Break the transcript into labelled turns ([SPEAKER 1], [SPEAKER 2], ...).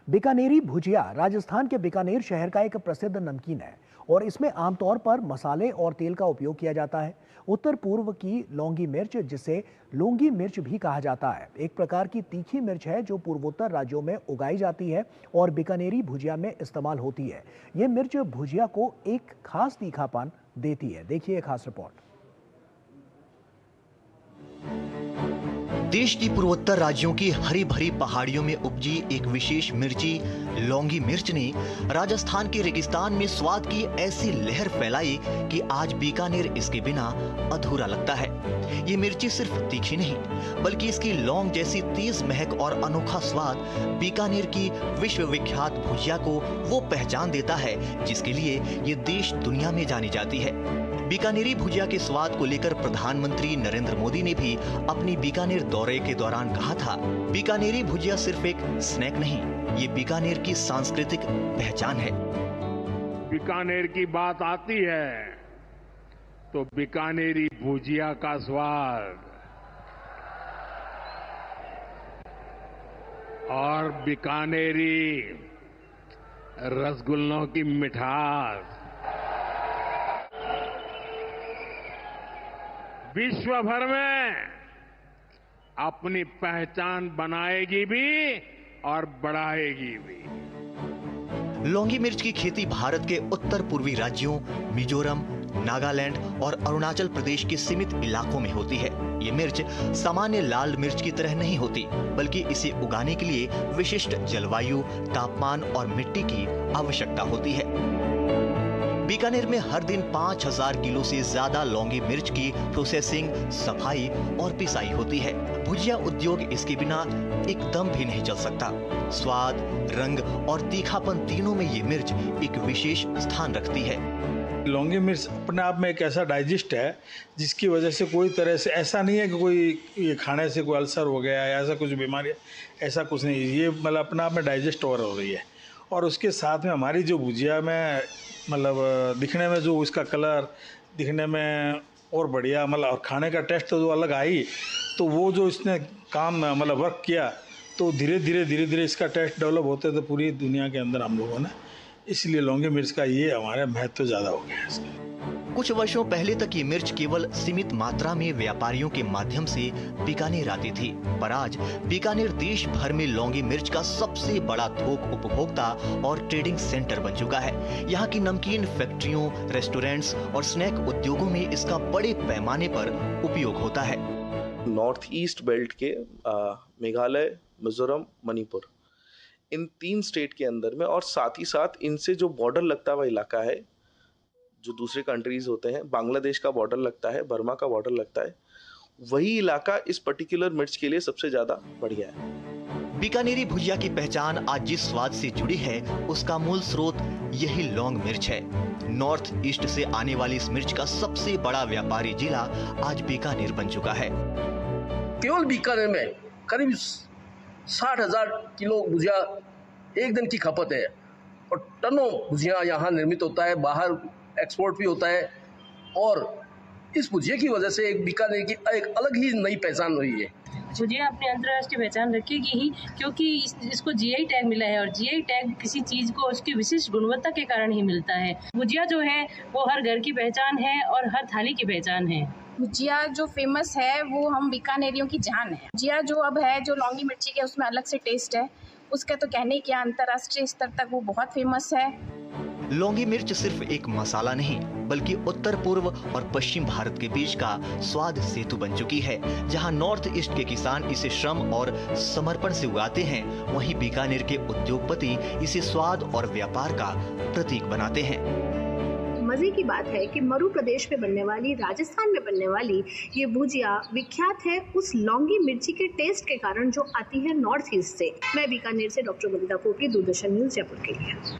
[SPEAKER 1] बीकानेरी भुजिया राजस्थान के बीकानेर शहर का एक प्रसिद्ध नमकीन है और इसमें आमतौर पर मसाले और तेल का उपयोग किया जाता है। उत्तर पूर्व की लौंगी मिर्च, जिसे लौंगी मिर्च भी कहा जाता है, एक प्रकार की तीखी मिर्च है जो पूर्वोत्तर राज्यों में उगाई जाती है और बीकानेरी भुजिया में इस्तेमाल होती है। ये मिर्च भुजिया को एक खास तीखापन देती है। देखिए खास रिपोर्ट।
[SPEAKER 2] देश की पूर्वोत्तर राज्यों की हरी भरी पहाड़ियों में उपजी एक विशेष मिर्ची लौंगी मिर्च ने राजस्थान के रेगिस्तान में स्वाद की ऐसी लहर फैलाई कि आज बीकानेर इसके बिना अधूरा लगता है। ये मिर्ची सिर्फ तीखी नहीं, बल्कि इसकी लौंग जैसी तेज महक और अनोखा स्वाद बीकानेर की विश्वविख्यात भुजिया को वो पहचान देता है जिसके लिए ये देश दुनिया में जानी जाती है। बीकानेरी भुजिया के स्वाद को लेकर प्रधानमंत्री नरेंद्र मोदी ने भी अपनी बीकानेर दौरे के दौरान कहा था, बीकानेरी भुजिया सिर्फ एक स्नैक नहीं, ये बीकानेर की सांस्कृतिक पहचान है।
[SPEAKER 3] बीकानेर की बात आती है तो बीकानेरी भुजिया का स्वाद और बीकानेरी रसगुल्लों की मिठास विश्व भर में अपनी पहचान बनाएगी भी और बढ़ाएगी भी।
[SPEAKER 2] लौंगी मिर्च की खेती भारत के उत्तर पूर्वी राज्यों मिजोरम, नागालैंड और अरुणाचल प्रदेश के सीमित इलाकों में होती है। ये मिर्च सामान्य लाल मिर्च की तरह नहीं होती, बल्कि इसे उगाने के लिए विशिष्ट जलवायु, तापमान और मिट्टी की आवश्यकता होती है। बीकानेर में हर दिन 5000 किलो से ज्यादा लौंगी मिर्च की प्रोसेसिंग, सफाई और पिसाई होती है। भुजिया उद्योग इसके बिना एकदम भी नहीं चल सकता। स्वाद, रंग और तीखापन तीनों में ये मिर्च एक विशेष स्थान रखती है।
[SPEAKER 4] लौंगी मिर्च अपने आप में एक ऐसा डाइजेस्ट है जिसकी वजह से कोई तरह से ऐसा नहीं है कि कोई ये खाने से कोई अल्सर हो गया या ऐसा कुछ बीमारी, ऐसा कुछ नहीं। ये मतलब अपने आप में डाइजेस्ट और हो रही है। और उसके साथ में हमारी जो भुजिया में मतलब दिखने में जो इसका कलर दिखने में और बढ़िया, मतलब और खाने का टेस्ट तो जो अलग आई, तो वो जो इसने काम मतलब वर्क किया, तो धीरे धीरे इसका टेस्ट डेवलप होते तो पूरी दुनिया के अंदर हम लोगों ने, इसलिए लौंगी मिर्च का ये हमारे महत्व ज़्यादा हो गया है इसका।
[SPEAKER 2] कुछ वर्षों पहले तक ये मिर्च केवल सीमित मात्रा में व्यापारियों के माध्यम से बीकानेर आती थी, पर आज बीकानेर देश भर में लौंगी मिर्च का सबसे बड़ा थोक उपभोक्ता और ट्रेडिंग सेंटर बन चुका है। यहाँ की नमकीन फैक्ट्रियों, रेस्टोरेंट्स और स्नैक उद्योगों में इसका बड़े पैमाने पर उपयोग होता है।
[SPEAKER 5] नॉर्थ ईस्ट बेल्ट के मेघालय, मिजोरम, मणिपुर, इन 3 स्टेट के अंदर में और साथ ही साथ इनसे जो बॉर्डर लगता हुआ इलाका है, जो दूसरे कंट्रीज होते हैं, बांग्लादेश का बॉर्डर लगता है, बर्मा का बॉर्डर लगता है, वही इलाका इस पर्टिकुलर मिर्च के लिए सबसे ज्यादा बढ़िया है।
[SPEAKER 2] बीकानेरी भुजिया की पहचान आज जिस स्वाद से जुड़ी है, उसका मूल स्रोत यही लौंग मिर्च है। नॉर्थ ईस्ट से आने वाली इस मिर्च का सबसे बड़ा व्यापारी जिला आज बीकानेर बन चुका है।
[SPEAKER 6] केवल बीकानेर में करीब 60,000 किलो भुजिया एक दिन की खपत है और टनों भुजिया यहाँ निर्मित होता है, बाहर एक्सपोर्ट भी होता है। और इस भुजिया की वजह से एक बीकानेर की एक अलग ही नई पहचान हुई है।
[SPEAKER 7] भुजिया अपनी अंतर्राष्ट्रीय पहचान रखेगी ही, क्योंकि इसको जीआई टैग मिला है और जीआई टैग किसी चीज को उसकी विशिष्ट गुणवत्ता के कारण ही मिलता है। भुजिया जो है वो हर घर की पहचान है और हर थाली की पहचान है।
[SPEAKER 8] भुजिया जो फेमस है वो हम बीकानेरियों की जान है। भुजिया जो अब है, जो लौंगी मिर्ची के, उसमें अलग से टेस्ट है, उसका तो कहने क्या, अंतर्राष्ट्रीय स्तर तक वो बहुत फेमस है।
[SPEAKER 2] लौंगी मिर्च सिर्फ एक मसाला नहीं, बल्कि उत्तर पूर्व और पश्चिम भारत के बीच का स्वाद सेतु बन चुकी है। जहां नॉर्थ ईस्ट के किसान इसे श्रम और समर्पण से उगाते हैं, वहीं बीकानेर के उद्योगपति इसे स्वाद और व्यापार का प्रतीक बनाते हैं।
[SPEAKER 9] मजे की बात है कि मरु प्रदेश में बनने वाली, राजस्थान में बनने वाली ये भुजिया विख्यात है उस लौंगी मिर्ची के टेस्ट के कारण जो आती है नॉर्थ ईस्ट से। मैं बीकानेर से डॉक्टर वंदिता कोपली, दूरदर्शन न्यूज जयपुर के लिए।